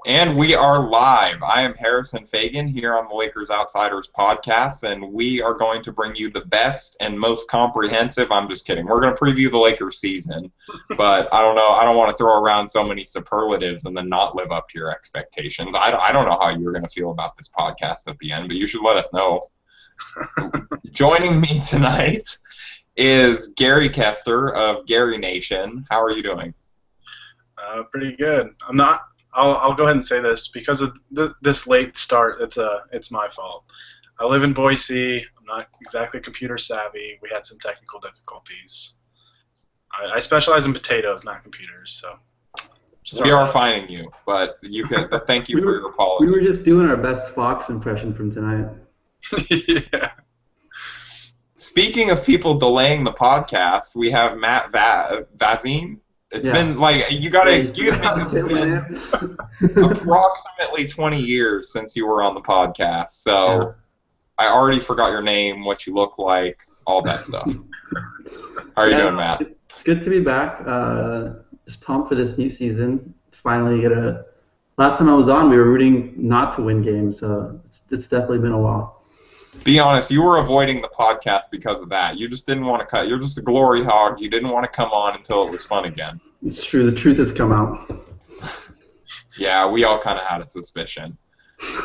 And we are live. I am Harrison Fagan here on the Lakers Outsiders podcast, and we are going to bring you the best and most comprehensive. I'm just kidding. We're going to preview the Lakers season, but I don't know. I don't want to throw around so many superlatives and then not live up to your expectations. I don't know how you're going to feel about this podcast at the end, but you should let us know. Joining me tonight is Gary Kester of Gary Nation. How are you doing? Pretty good. I'll go ahead and say this because of this late start. It's my fault. I live in Boise. I'm not exactly computer savvy. We had some technical difficulties. I specialize in potatoes, not computers. So we are finding you, but you can. Thank you for your apology. We were just doing our best Fox impression from tonight. Yeah. Speaking of people delaying the podcast, we have Matt Vazine. It's been like, you gotta excuse me, because it's been approximately 20 years since you were on the podcast. So I already forgot your name, what you look like, all that stuff. How are you doing, Matt? It's good to be back. Just pumped for this new season. Finally get a. Last time I was on, we were rooting not to win games, so it's definitely been a while. Be honest, you were avoiding the podcast because of that. You just didn't want to cut. You're just a glory hog. You didn't want to come on until it was fun again. It's true. The truth has come out. Yeah, we all kind of had a suspicion.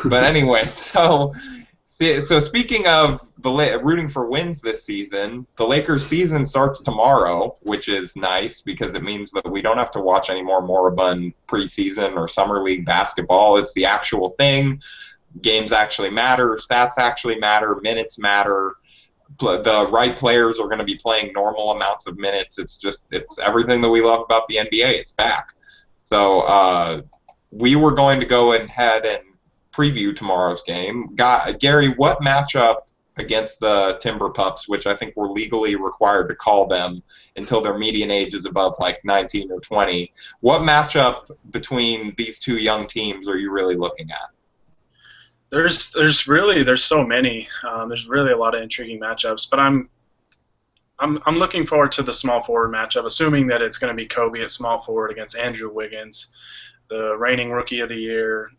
But anyway, so speaking of the rooting for wins this season, the Lakers season starts tomorrow, which is nice because it means that we don't have to watch any more moribund preseason or summer league basketball. It's the actual thing. Games actually matter, stats actually matter, minutes matter. The right players are going to be playing normal amounts of minutes. It's everything that we love about the NBA. It's back. So we were going to go ahead and preview tomorrow's game. Gary, what matchup against the Timber Pups, which I think we're legally required to call them until their median age is above like 19 or 20, what matchup between these two young teams are you really looking at? There's so many. There's really a lot of intriguing matchups, but I'm looking forward to the small forward matchup, assuming that it's going to be Kobe at small forward against Andrew Wiggins, the reigning Rookie of the Year.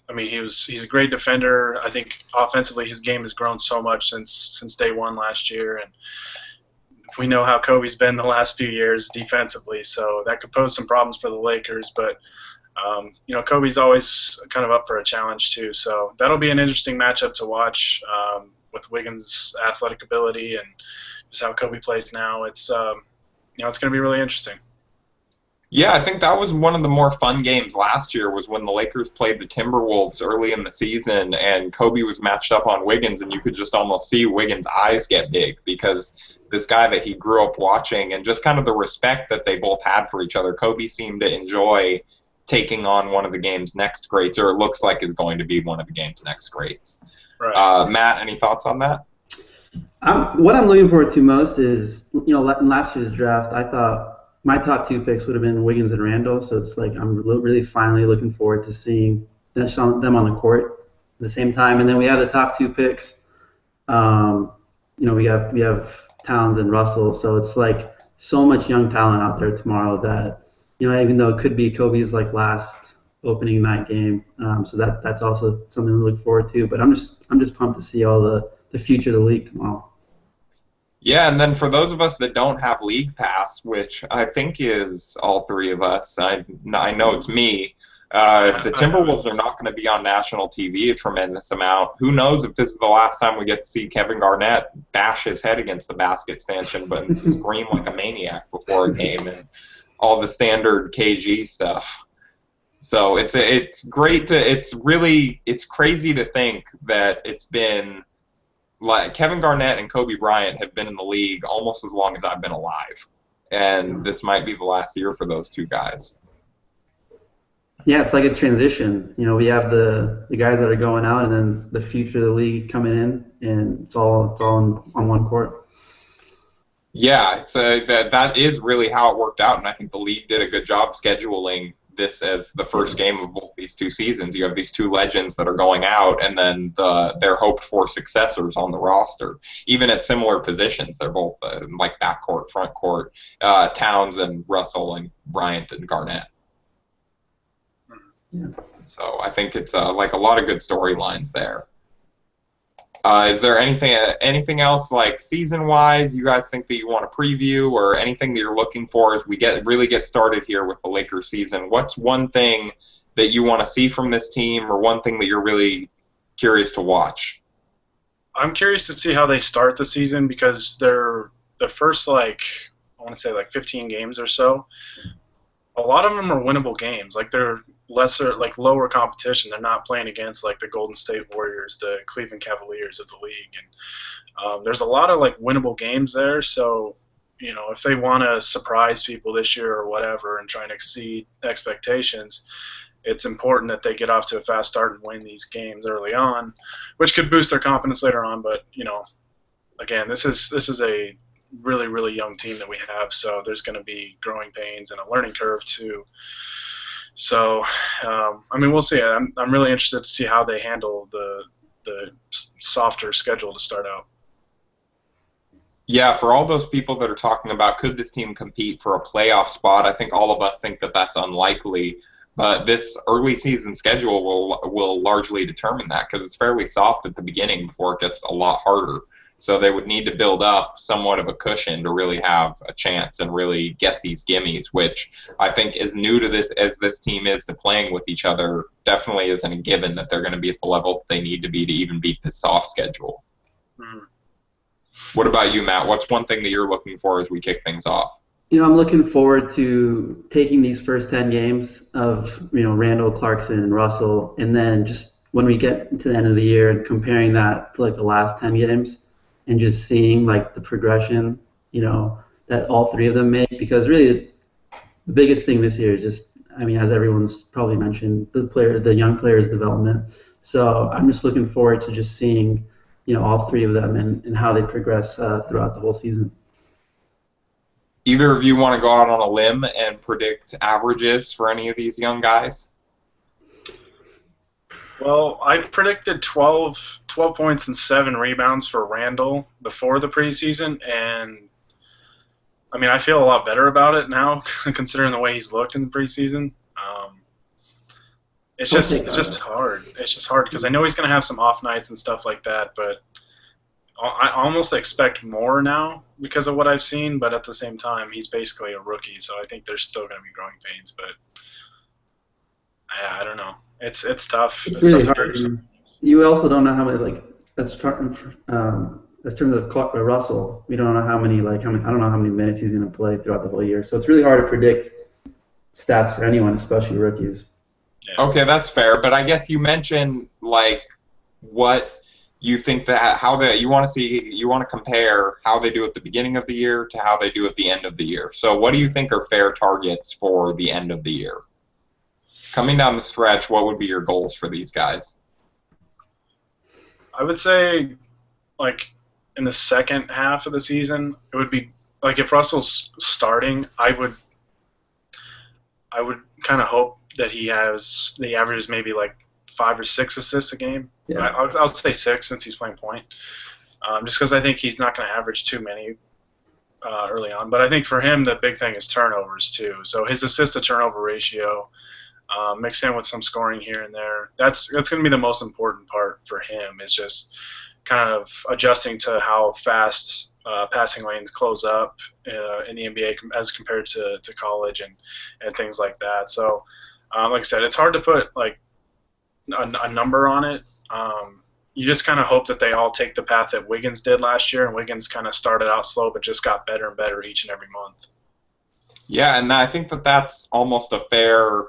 I mean, he's a great defender. I think offensively his game has grown so much since day one last year, and we know how Kobe's been the last few years defensively, so that could pose some problems for the Lakers, but Kobe's always kind of up for a challenge too, so that'll be an interesting matchup to watch with Wiggins' athletic ability and just how Kobe plays now. It's going to be really interesting. Yeah, I think that was one of the more fun games last year was when the Lakers played the Timberwolves early in the season and Kobe was matched up on Wiggins, and you could just almost see Wiggins' eyes get big because this guy that he grew up watching and just kind of the respect that they both had for each other. Kobe seemed to enjoy taking on one of the game's next greats, or it looks like is going to be one of the game's next greats. Right. Matt, any thoughts on that? What I'm looking forward to most is, in last year's draft, I thought my top two picks would have been Wiggins and Randall, so it's like I'm really finally looking forward to seeing them on the court at the same time. And then we have the top two picks. We have Towns and Russell, so it's like so much young talent out there tomorrow that, even though it could be Kobe's like last opening night game, so that's also something to look forward to. But I'm just pumped to see all the future of the league tomorrow. Yeah, and then for those of us that don't have League Pass, which I think is all three of us, I know it's me, the Timberwolves are not going to be on national TV a tremendous amount. Who knows if this is the last time we get to see Kevin Garnett bash his head against the basket stanchion and scream like a maniac before a game and all the standard KG stuff. So it's great it's crazy to think that it's been like Kevin Garnett and Kobe Bryant have been in the league almost as long as I've been alive, and this might be the last year for those two guys. Yeah, it's like a transition. We have the guys that are going out, and then the future of the league coming in, and it's all on one court. Yeah, that is really how it worked out, and I think the league did a good job scheduling this as the first game of both these two seasons. You have these two legends that are going out, and then their hoped-for successors on the roster, even at similar positions. They're both like backcourt, front court, Towns and Russell and Bryant and Garnett. Yeah. So I think it's like a lot of good storylines there. Is there anything else like season-wise you guys think that you want to preview, or anything that you're looking for as we really get started here with the Lakers season? What's one thing that you want to see from this team, or one thing that you're really curious to watch? I'm curious to see how they start the season because the first I want to say 15 games or so. A lot of them are winnable games. Like they're lower competition. They're not playing against like the Golden State Warriors, the Cleveland Cavaliers of the league, and there's a lot of winnable games there. So if they want to surprise people this year or whatever and try and exceed expectations, it's important that they get off to a fast start and win these games early on, which could boost their confidence later on. But again, this is a really, really young team that we have, so there's going to be growing pains and a learning curve too. So, we'll see. I'm really interested to see how they handle the softer schedule to start out. Yeah, for all those people that are talking about could this team compete for a playoff spot, I think all of us think that that's unlikely. But this early season schedule will largely determine that because it's fairly soft at the beginning before it gets a lot harder. So they would need to build up somewhat of a cushion to really have a chance and really get these gimmies, which I think as new to this as this team is to playing with each other, definitely isn't a given that they're going to be at the level they need to be to even beat this soft schedule. Mm. What about you, Matt? What's one thing that you're looking for as we kick things off? I'm looking forward to taking these first 10 games of, Randall, Clarkson, and Russell, and then just when we get to the end of the year and comparing that to the last 10 games and just seeing the progression, that all three of them made, because really the biggest thing this year is just, as everyone's probably mentioned, the young players' development. So I'm just looking forward to just seeing, all three of them and how they progress throughout the whole season. Either of you want to go out on a limb and predict averages for any of these young guys? Well, I predicted 12 points and 7 rebounds for Randall before the preseason, and I feel a lot better about it now, considering the way he's looked in the preseason. It's just hard. It's just hard because I know he's going to have some off nights and stuff like that, but I almost expect more now because of what I've seen, but at the same time, he's basically a rookie, so I think there's still going to be growing pains, but I don't know. It's tough. It's really hard. You also don't know how many, as terms of Russell, we don't know how many, I don't know how many minutes he's going to play throughout the whole year, so it's really hard to predict stats for anyone, especially rookies. Yeah. Okay, that's fair, but I guess you mentioned, what you think that you want to compare how they do at the beginning of the year to how they do at the end of the year. So what do you think are fair targets for the end of the year? Coming down the stretch, what would be your goals for these guys? I would say, in the second half of the season, it would be, if Russell's starting, I would kind of hope that he averages maybe 5 or 6 assists a game. Yeah. I'll say 6 since he's playing point. Just because I think he's not going to average too many early on. But I think for him, the big thing is turnovers too. So his assist-to-turnover ratio, mixed in with some scoring here and there, that's going to be the most important part for him, is just kind of adjusting to how fast passing lanes close up in the NBA as compared to college and things like that. So, like I said, it's hard to put a number on it. You just kind of hope that they all take the path that Wiggins did last year, and Wiggins kind of started out slow but just got better and better each and every month. Yeah, and I think that that's almost a fair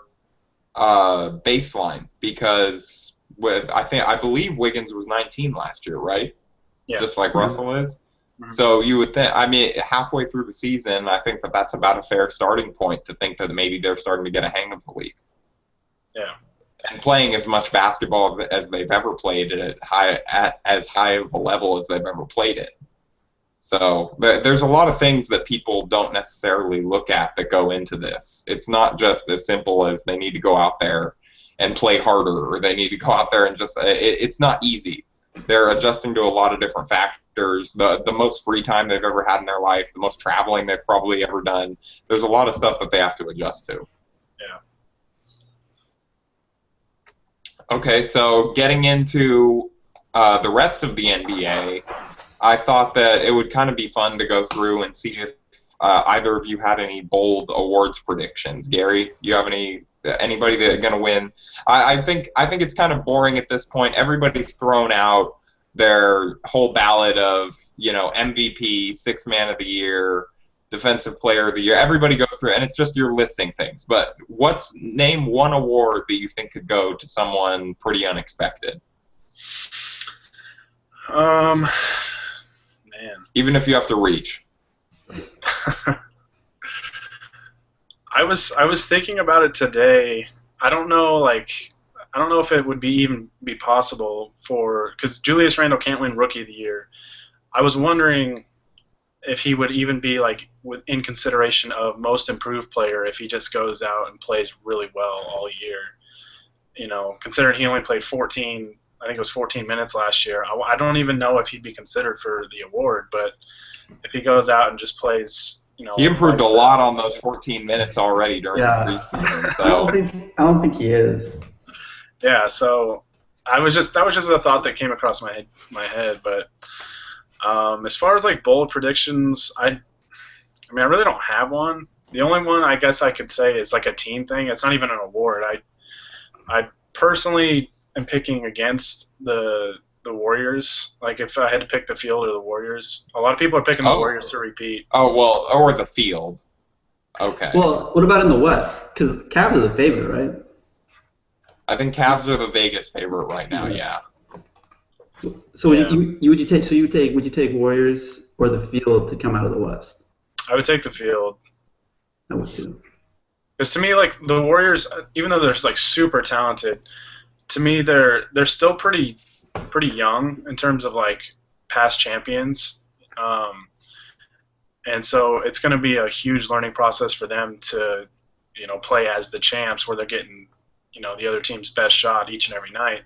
baseline because I believe Wiggins was 19 last year, right? Yeah. Just like Russell is. Mm-hmm. So you would think, halfway through the season, I think that that's about a fair starting point to think that maybe they're starting to get a hang of the league. Yeah. And playing as much basketball as they've ever played at as high of a level as they've ever played it. So there's a lot of things that people don't necessarily look at that go into this. It's not just as simple as they need to go out there and play harder, or they need to go out there and just it's not easy. They're adjusting to a lot of different factors. The most free time they've ever had in their life, the most traveling they've probably ever done. There's a lot of stuff that they have to adjust to. Yeah. Okay, so getting into the rest of the NBA, I thought that it would kind of be fun to go through and see if either of you had any bold awards predictions. Gary, you have anybody that's going to win? I think it's kind of boring at this point. Everybody's thrown out their whole ballot of MVP, Sixth Man of the Year, Defensive Player of the Year. Everybody goes through, and it's just you're listing things. But name one award that you think could go to someone pretty unexpected? Man. Even if you have to reach. I was thinking about it today. I don't know if it would even be possible because Julius Randle can't win Rookie of the Year. I was wondering if he would even be in consideration of Most Improved Player if he just goes out and plays really well all year. Considering he only played 14 minutes last year. I don't even know if he'd be considered for the award, but if he goes out and just plays, he improved a lot on those 14 minutes already during the preseason. So I don't think he is. Yeah, so that was just a thought that came across my head. But as far as bold predictions, I really don't have one. The only one I guess I could say is a team thing. It's not even an award. I personally am picking against the Warriors. If I had to pick the field or the Warriors, a lot of people are picking the Warriors to repeat. Oh well, or the field. Okay. Well, what about in the West? Because Cavs are the favorite, right? I think Cavs are the Vegas favorite right now. Yeah. So would you take Warriors or the field to come out of the West? I would take the field. I would too. Because to me, the Warriors, even though they're super talented, to me they're still pretty young in terms of past champions, and so it's going to be a huge learning process for them to play as the champs, where they're getting the other team's best shot each and every night.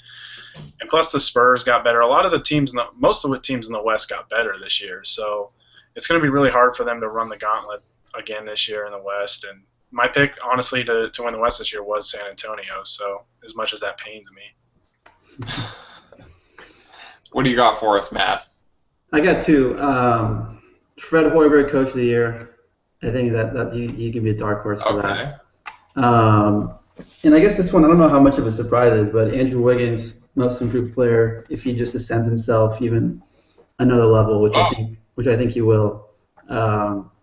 And plus the Spurs got better. A lot of the teams, most of the teams in the West got better this year, so it's going to be really hard for them to run the gauntlet again this year in the West. And my pick, honestly, to win the West this year was San Antonio. So as much as that pains me. What do you got for us, Matt? I got two. Fred Hoiberg, Coach of the Year. I think that he can be a dark horse for that. And I guess this one, I don't know how much of a surprise it is, but Andrew Wiggins, Most Improved Player, if he just ascends himself even another level, which I think he will,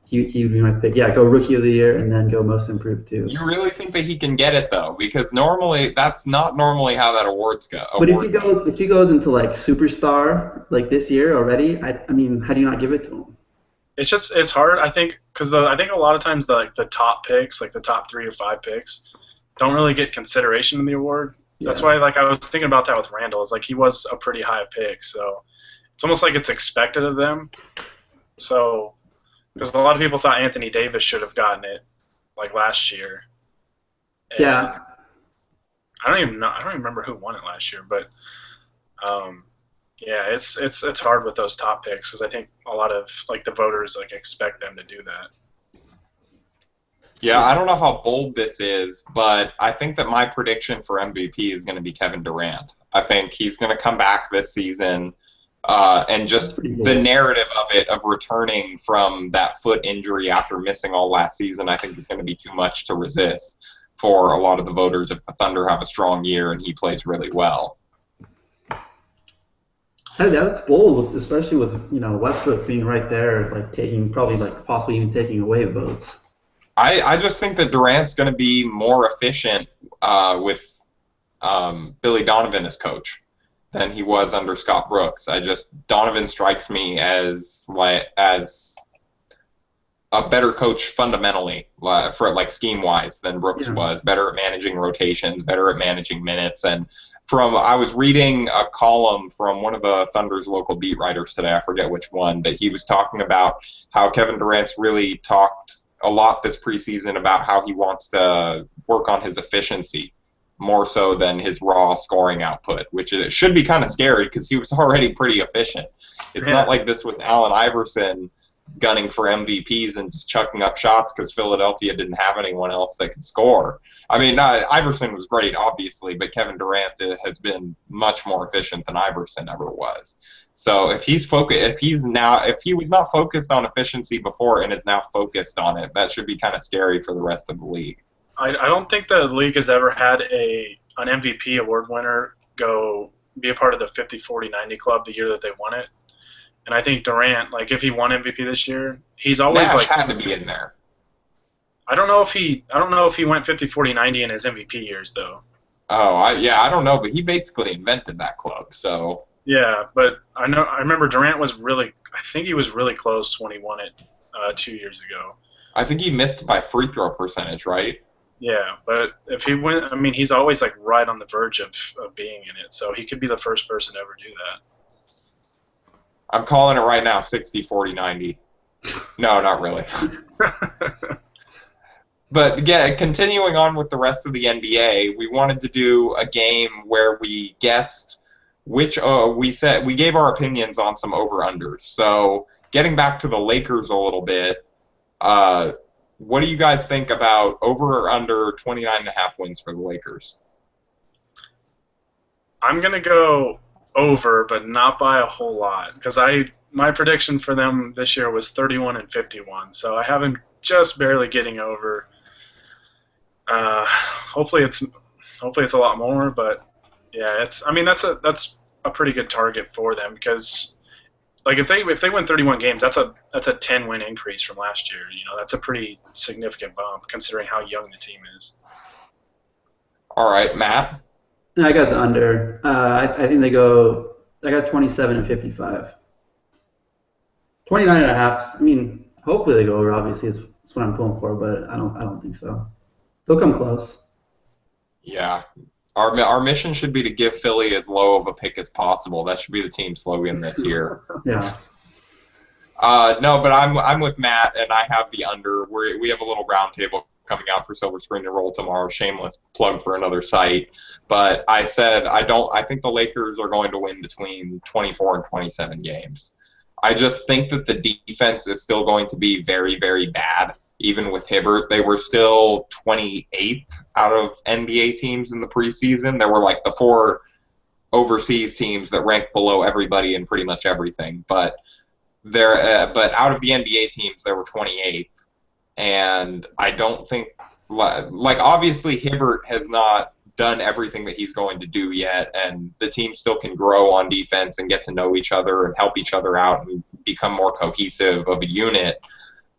he would be my pick. Yeah, go Rookie of the Year and then go Most Improved too. You really think that he can get it though? Because normally that's not normally how that awards go. But if he goes into superstar this year already, I mean, how do you not give it to him? It's hard, I think, because I think a lot of times the top picks, the top 3 or 5 picks, don't really get consideration in the award. Yeah. That's why I was thinking about that with Randall. It's he was a pretty high pick, so it's almost it's expected of them. So because a lot of people thought Anthony Davis should have gotten it last year. And yeah. I don't even remember who won it last year, but yeah, it's hard with those top picks because I think a lot of the voters expect them to do that. Yeah, I don't know how bold this is, but I think that my prediction for MVP is going to be Kevin Durant. I think he's going to come back this season, and just the narrative of it, of returning from that foot injury after missing all last season, I think is going to be too much to resist for a lot of the voters if the Thunder have a strong year and he plays really well. That's bold, especially with Westbrook being right there, possibly even taking away votes. I just think that Durant's going to be more efficient with Billy Donovan as coach than he was under Scott Brooks. Donovan strikes me as a better coach fundamentally for scheme wise than Brooks was. Better at managing rotations, better at managing minutes. And I was reading a column from one of the Thunder's local beat writers today. I forget which one, but he was talking about how Kevin Durant's really talked a lot this preseason about how he wants to work on his efficiency more so than his raw scoring output, which should be kind of scary because he was already pretty efficient. It's not like this was Allen Iverson gunning for MVPs and just chucking up shots because Philadelphia didn't have anyone else that could score. I mean, Iverson was great, obviously, but Kevin Durant has been much more efficient than Iverson ever was. So if he was not focused on efficiency before and is now focused on it, that should be kind of scary for the rest of the league. I don't think the league has ever had an MVP award winner be a part of the 50-40-90 club the year that they won it. And I think Durant, like if he won MVP this year, he's always Nash had to be in there. I don't know if he went 50-40-90 in his MVP years though. Oh, I don't know, but he basically invented that club. So yeah, but I remember Durant I think he was really close when he won it 2 years ago. I think he missed by free throw percentage, right? Yeah, but if he went, I mean, he's always like right on the verge of being in it, so he could be the first person to ever do that. I'm calling it right now, 60-40-90. No, not really. But yeah, continuing on with the rest of the NBA, we wanted to do a game where we guessed we gave our opinions on some over-unders. So getting back to the Lakers a little bit, what do you guys think about over or under 29.5 wins for the Lakers? I'm going to go over, but not by a whole lot, because my prediction for them this year was 31-51, so I have them just barely getting over. Hopefully it's a lot more, but yeah, that's a pretty good target for them, because like if they win 31 games, that's a 10-win increase from last year. You know, that's a pretty significant bump considering how young the team is. All right, Matt. I got the under. I think I got 27-55. 29.5. I mean, hopefully they go over. Obviously, it's what I'm pulling for, but I don't think so. They'll come close. Yeah. Our mission should be to give Philly as low of a pick as possible. That should be the team slogan this year. Yeah. No, but I'm with Matt, and I have the under. We have a little round table coming out for Silver Screen to Roll tomorrow. Shameless plug for another site. But I said I think the Lakers are going to win between 24 and 27 games. I just think that the defense is still going to be very, very bad. Even with Hibbert, they were still 28th out of NBA teams in the preseason. There were like the 4 overseas teams that ranked below everybody in pretty much everything. But out of the NBA teams, there were 28th. And I don't think, like obviously Hibbert has not done everything that he's going to do yet, and the team still can grow on defense and get to know each other and help each other out and become more cohesive of a unit.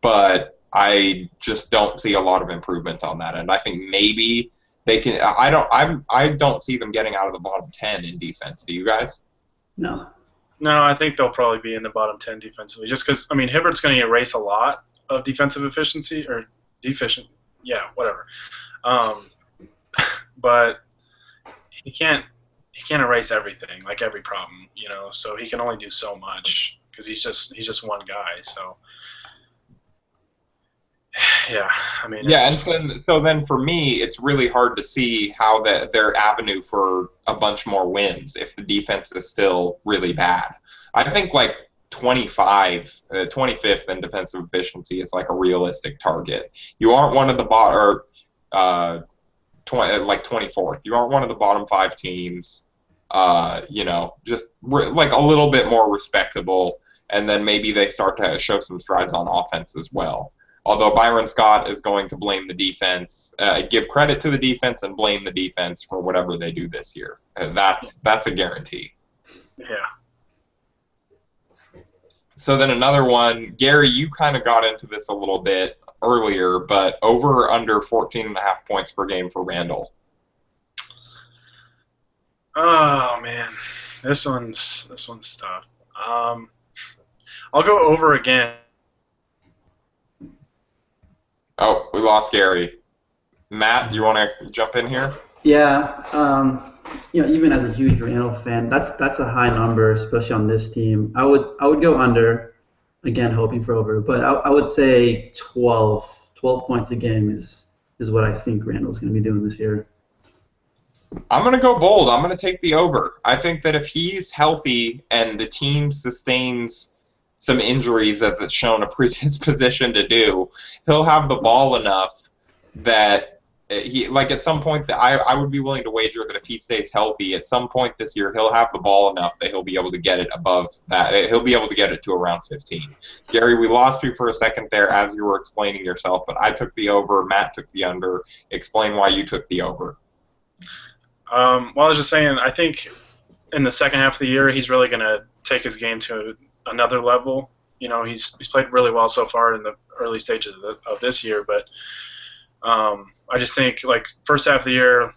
But I just don't see a lot of improvement on that, and I think maybe they can. I don't see them getting out of the bottom 10 in defense. Do you guys? No. No, I think they'll probably be in the bottom 10 defensively, just because I mean Hibbert's going to erase a lot of defensive efficiency or deficient. Yeah, whatever. But he can't erase everything, like every problem, you know. So he can only do so much because he's just one guy. So. Yeah, I mean. Yeah, and so then for me, it's really hard to see how their avenue for a bunch more wins if the defense is still really bad. I think like 25th in defensive efficiency is like a realistic target. You aren't one of the like 24th. You aren't one of the bottom 5 teams. You know, just like a little bit more respectable, and then maybe they start to show some strides on offense as well. Although Byron Scott is going to blame the defense, give credit to the defense and blame the defense for whatever they do this year. And that's a guarantee. Yeah. So then another one, Gary, you kind of got into this a little bit earlier, but over or under 14.5 points per game for Randall? Oh man, this one's tough. I'll go over again. Oh, we lost Gary. Matt, you want to jump in here? Yeah, you know, even as a huge Randall fan, that's a high number, especially on this team. I would go under, again, hoping for over, but I would say 12 points a game is what I think Randall's going to be doing this year. I'm going to go bold. I'm going to take the over. I think that if he's healthy and the team sustains some injuries, as it's shown a predisposition to do, he'll have the ball enough that he like at some point that I would be willing to wager that if he stays healthy, at some point this year he'll have the ball enough that he'll be able to get it above that. He'll be able to get it to around 15. Gary, we lost you for a second there as you were explaining yourself, but I took the over, Matt took the under. Explain why you took the over. Well, I was just saying, I think in the second half of the year he's really going to take his game to another level. You know, he's played really well so far in the early stages of this year, but I just think like first half of the year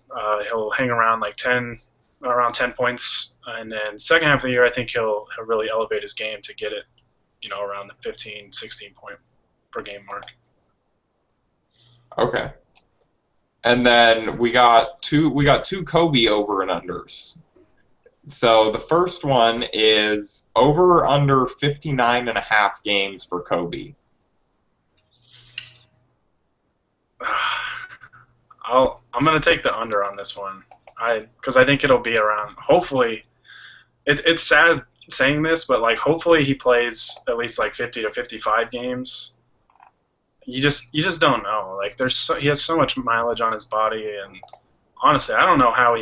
he'll hang around like around 10 points, and then second half of the year I think he'll really elevate his game to get it, you know, around the 15, 16 point per game mark. Okay. And then we got two Kobe over and unders. So the first one is over or under 59.5 games for Kobe. I'm going to take the under on this one. Because I think it'll be around, hopefully, it's sad saying this, but like hopefully he plays at least like 50 to 55 games. You just don't know. Like he has so much mileage on his body, and honestly, I don't know how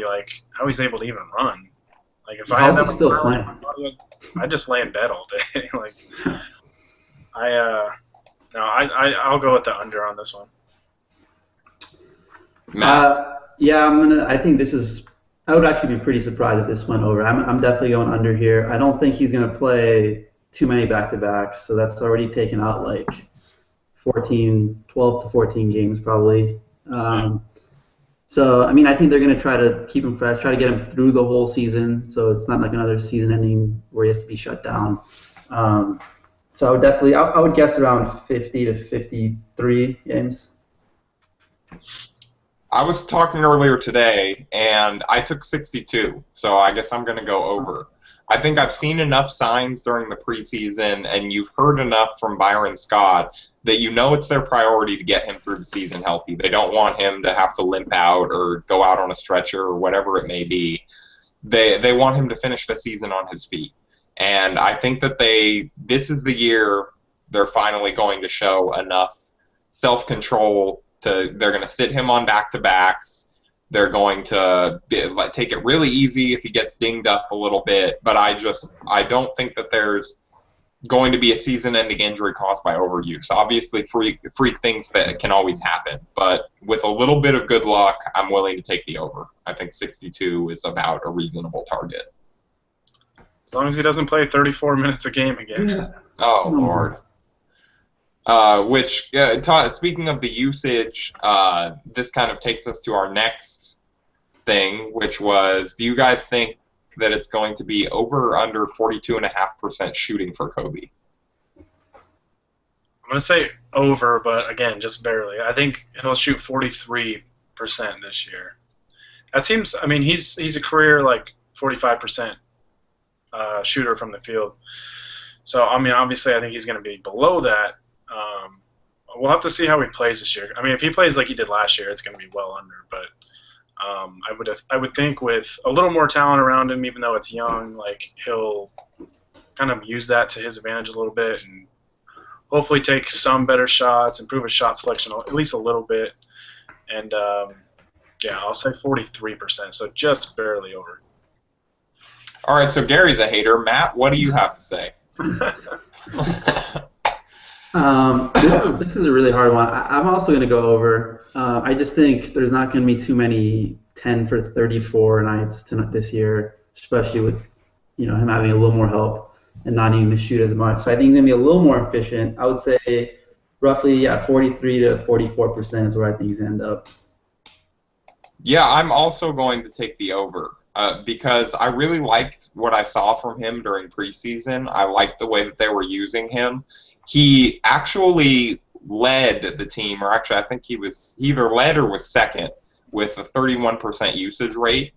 he's able to even run. Like if I had that still playing, I'd just lay in bed all day. Like I'll go with the under on this one. Yeah, I think this is. I would actually be pretty surprised if this went over. I'm definitely going under here. I don't think he's going to play too many back-to-backs, so that's already taken out like 12 to 14 games probably. So, I mean, I think they're going to try to keep him fresh, try to get him through the whole season, so it's not like another season ending where he has to be shut down. So I would definitely, I would guess around 50 to 53 games. I was talking earlier today, and I took 62, so I guess I'm going to go over. I think I've seen enough signs during the preseason, and you've heard enough from Byron Scott that you know it's their priority to get him through the season healthy. They don't want him to have to limp out or go out on a stretcher or whatever it may be. They want him to finish the season on his feet. And I think that this is the year they're finally going to show enough self-control. They're going to sit him on back-to-backs. They're going to take it really easy if he gets dinged up a little bit. But I don't think that there's going to be a season-ending injury caused by overuse. Obviously, freak things that can always happen. But with a little bit of good luck, I'm willing to take the over. I think 62 is about a reasonable target. As long as he doesn't play 34 minutes a game again. Yeah. Oh, Lord. Speaking of the usage, this kind of takes us to our next thing, which was, do you guys think that it's going to be over or under 42.5% shooting for Kobe? I'm going to say over, but again, just barely. I think he'll shoot 43% this year. That seems, I mean, he's a career like 45% shooter from the field. So, I mean, obviously I think he's going to be below that. We'll have to see how he plays this year. I mean, if he plays like he did last year, it's going to be well under. But I would think with a little more talent around him, even though it's young, like he'll kind of use that to his advantage a little bit and hopefully take some better shots, improve his shot selection at least a little bit. And yeah, I'll say 43%, so just barely over. All right, so Gary's a hater. Matt, what do you have to say? This is a really hard one. I'm also going to go over. I just think there's not going to be too many 10 for 34 nights this year, especially with him having a little more help and not needing to shoot as much. So I think he's going to be a little more efficient. I would say roughly 43 to 44% is where I think he's going to end up. Yeah, I'm also going to take the over. Because I really liked what I saw from him during preseason. I liked the way that they were using him. He actually led the team, or actually I think he either led or was second with a 31% usage rate,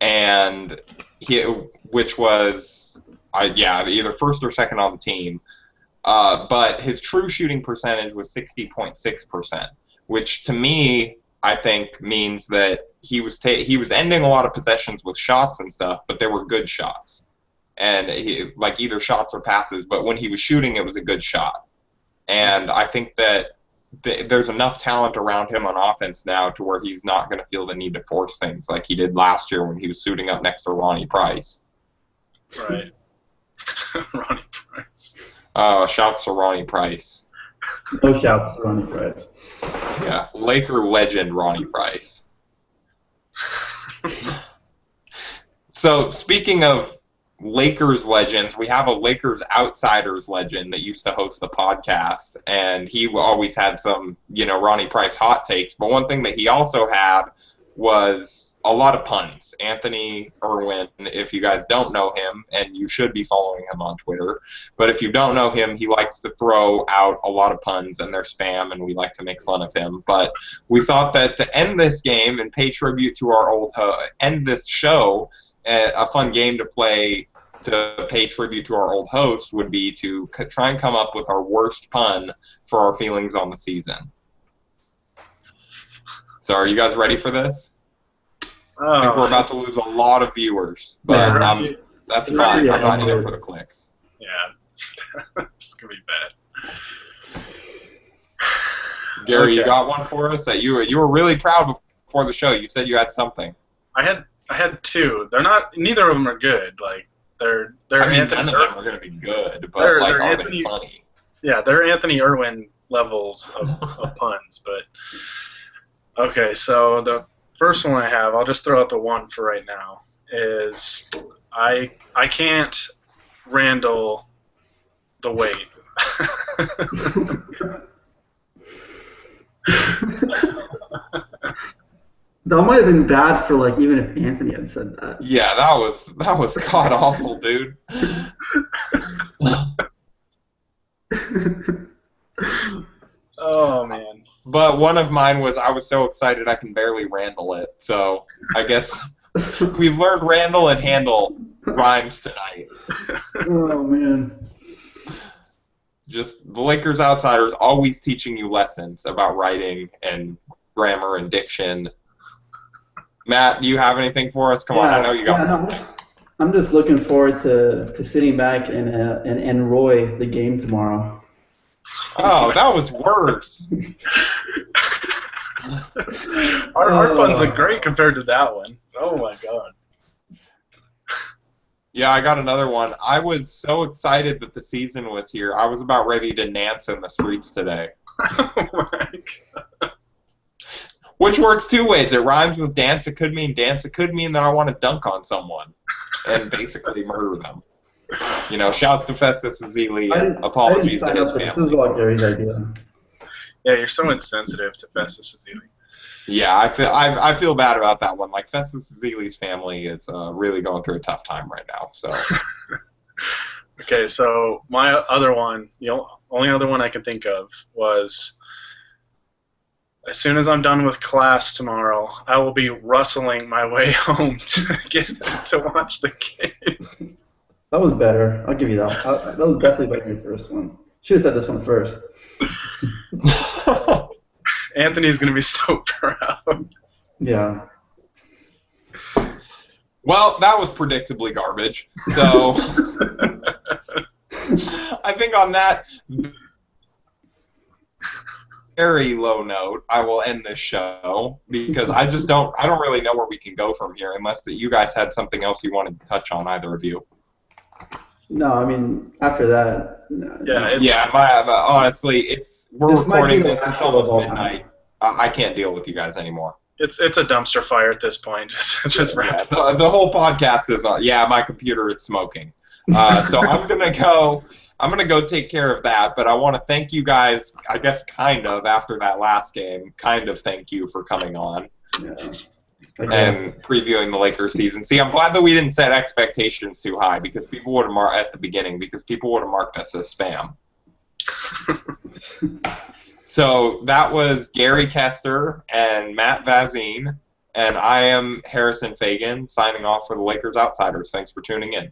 and which was either first or second on the team. But his true shooting percentage was 60.6%, which to me I think means that he was ending a lot of possessions with shots and stuff, but they were good shots. And either shots or passes, but when he was shooting, it was a good shot. And I think that there's enough talent around him on offense now to where he's not going to feel the need to force things like he did last year when he was suiting up next to Ronnie Price. Right. Ronnie Price. Oh, shouts to Ronnie Price. No shouts to Ronnie Price. Yeah, Laker legend Ronnie Price. So, speaking of Lakers legends, we have a Lakers Outsiders legend that used to host the podcast, and he always had some, Ronnie Price hot takes. But one thing that he also had was a lot of puns. Anthony Irwin, if you guys don't know him, and you should be following him on Twitter, but if you don't know him, he likes to throw out a lot of puns, and they're spam, and we like to make fun of him. But we thought that to end this game and pay tribute to our end this show, a fun game to play to pay tribute to our old host would be to try and come up with our worst pun for our feelings on the season. So are you guys ready for this? I think we're about to lose a lot of viewers, but that's fine. I'm not in it for the clicks. Yeah, it's going to be bad. Gary, You got one for us? That you were really proud before the show. You said you had something. I had two. Neither of them are good. Like they're Anthony. None of them are going to be good, but are they funny? Yeah, they're Anthony Irwin levels of puns. But okay, so the first one I have, I'll just throw out the one for right now. Is I can't Randall the weight. That might have been bad for even if Anthony had said that. Yeah, that was god awful, dude. Oh man. But one of mine was I was so excited I can barely Randall it. So I guess we've learned Randall and handle rhymes tonight. Oh man. Just the Lakers Outsiders always teaching you lessons about writing and grammar and diction. Matt, do you have anything for us? Come on, I know you got something. I'm just looking forward to sitting back and Roy the game tomorrow. Oh, that was worse. Our puns look great compared to that one. Oh my god. Yeah, I got another one. I was so excited that the season was here. I was about ready to dance in the streets today. Oh my god. Which works two ways. It rhymes with dance. It could mean dance. It could mean that I want to dunk on someone and basically murder them. Shouts to Festus Ezeli and apologies to his family. This is all Gary's idea. Yeah, you're so insensitive to Festus Ezeli. Yeah, I feel bad about that one. Like, Festus Ezeli's family is really going through a tough time right now. So. Okay, so my other one, the only other one I can think of was, as soon as I'm done with class tomorrow, I will be rustling my way home to get to watch the game. That was better. I'll give you that. That was definitely better than your first one. Should have said this one first. Anthony's going to be so proud. Yeah. Well, that was predictably garbage. So I think on that very low note, I will end this show because I don't really know where we can go from here unless that you guys had something else you wanted to touch on, either of you. No, I mean, after that. Honestly, we're recording this. It's almost midnight. I can't deal with you guys anymore. It's a dumpster fire at this point. Just wrap it up. The whole podcast is on. Yeah, my computer is smoking. So I'm gonna go take care of that. But I want to thank you guys. I guess kind of after that last game. Kind of thank you for coming on. Yeah. And previewing the Lakers season. See, I'm glad that we didn't set expectations too high because people would have at the beginning because people would have marked us as spam. So that was Gary Kester and Matt Vazine, and I am Harrison Fagan signing off for the Lakers Outsiders. Thanks for tuning in.